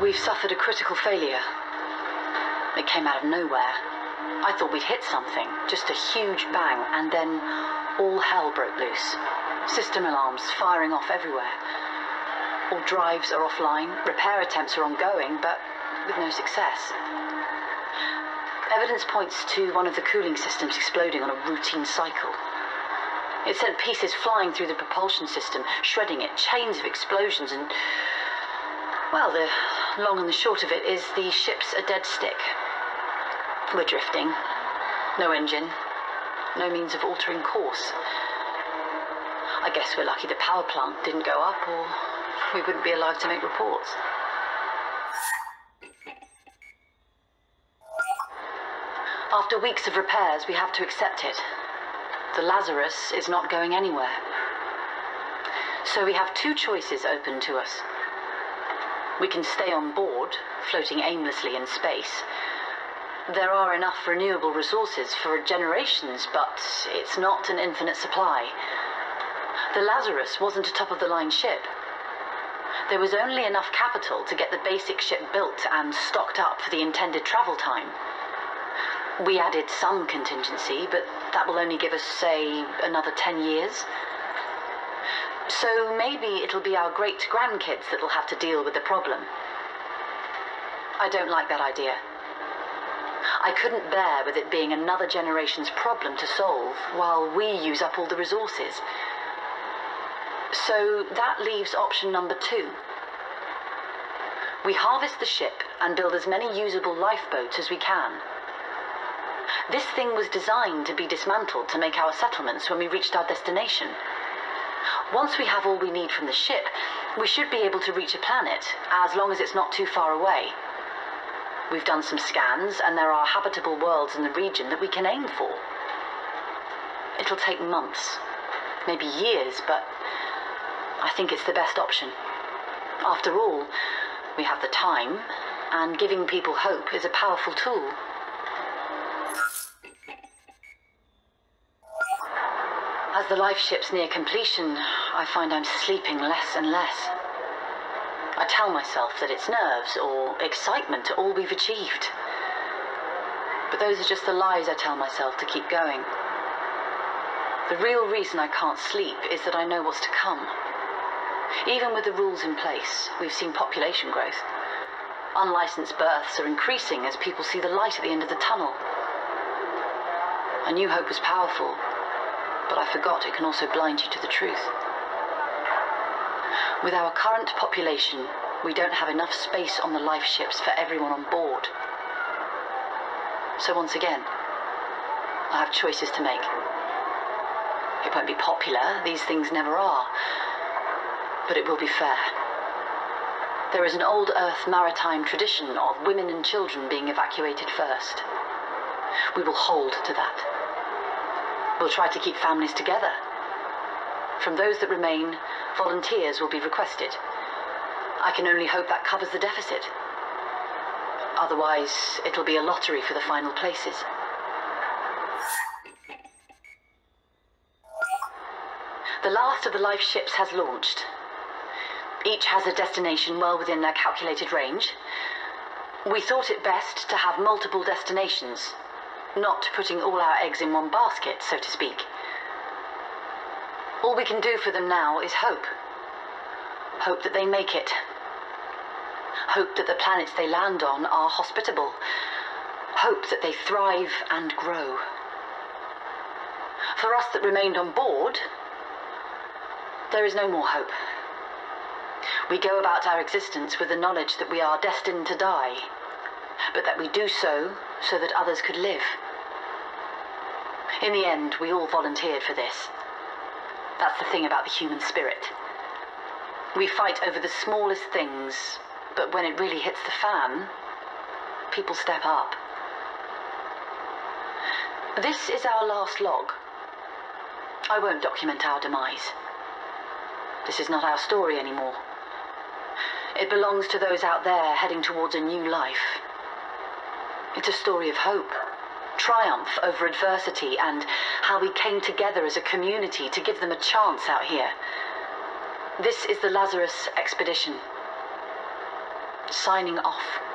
We've suffered a critical failure. It came out of nowhere. I thought we'd hit something, just a huge bang, and then all hell broke loose. System alarms firing off everywhere. All drives are offline, repair attempts are ongoing, but with no success. Evidence points to one of the cooling systems exploding on a routine cycle. It sent pieces flying through the propulsion system, shredding it, chains of explosions, and... well, the long and the short of it is the ship's a dead stick. We're drifting. No engine. No means of altering course. I guess we're lucky the power plant didn't go up, or we wouldn't be alive to make reports. After weeks of repairs, we have to accept it. The Lazarus is not going anywhere. So we have two choices open to us. We can stay on board, floating aimlessly in space. There are enough renewable resources for generations, but it's not an infinite supply. The Lazarus wasn't a top-of-the-line ship. There was only enough capital to get the basic ship built and stocked up for the intended travel time. We added some contingency, but that will only give us, say, another 10 years. So maybe it'll be our great-grandkids that'll have to deal with the problem. I don't like that idea. I couldn't bear with it being another generation's problem to solve while we use up all the resources. So that leaves option number 2. We harvest the ship and build as many usable lifeboats as we can. This thing was designed to be dismantled to make our settlements when we reached our destination. Once we have all we need from the ship, we should be able to reach a planet, as long as it's not too far away. We've done some scans, and there are habitable worlds in the region that we can aim for. It'll take months, maybe years, but I think it's the best option. After all, we have the time, and giving people hope is a powerful tool. As the life ships near completion, I find I'm sleeping less and less. I tell myself that it's nerves or excitement to all we've achieved. But those are just the lies I tell myself to keep going. The real reason I can't sleep is that I know what's to come. Even with the rules in place, we've seen population growth. Unlicensed births are increasing as people see the light at the end of the tunnel. I knew hope was powerful, but I forgot it can also blind you to the truth. With our current population, we don't have enough space on the life ships for everyone on board. So once again, I have choices to make. It won't be popular, these things never are, but it will be fair. There is an old Earth maritime tradition of women and children being evacuated first. We will hold to that. We'll try to keep families together. From those that remain, volunteers will be requested. I can only hope that covers the deficit. Otherwise, it'll be a lottery for the final places. The last of the life ships has launched. Each has a destination well within their calculated range. We thought it best to have multiple destinations, not putting all our eggs in one basket, so to speak. All we can do for them now is hope. Hope that they make it. Hope that the planets they land on are hospitable. Hope that they thrive and grow. For us that remained on board, there is no more hope. We go about our existence with the knowledge that we are destined to die, but that we do so that others could live. In the end, we all volunteered for this. That's the thing about the human spirit. We fight over the smallest things, but when it really hits the fan, people step up. This is our last log. I won't document our demise. This is not our story anymore. It belongs to those out there heading towards a new life. It's a story of hope, triumph over adversity, and how we came together as a community to give them a chance out here. This is the Lazarus expedition. Signing off.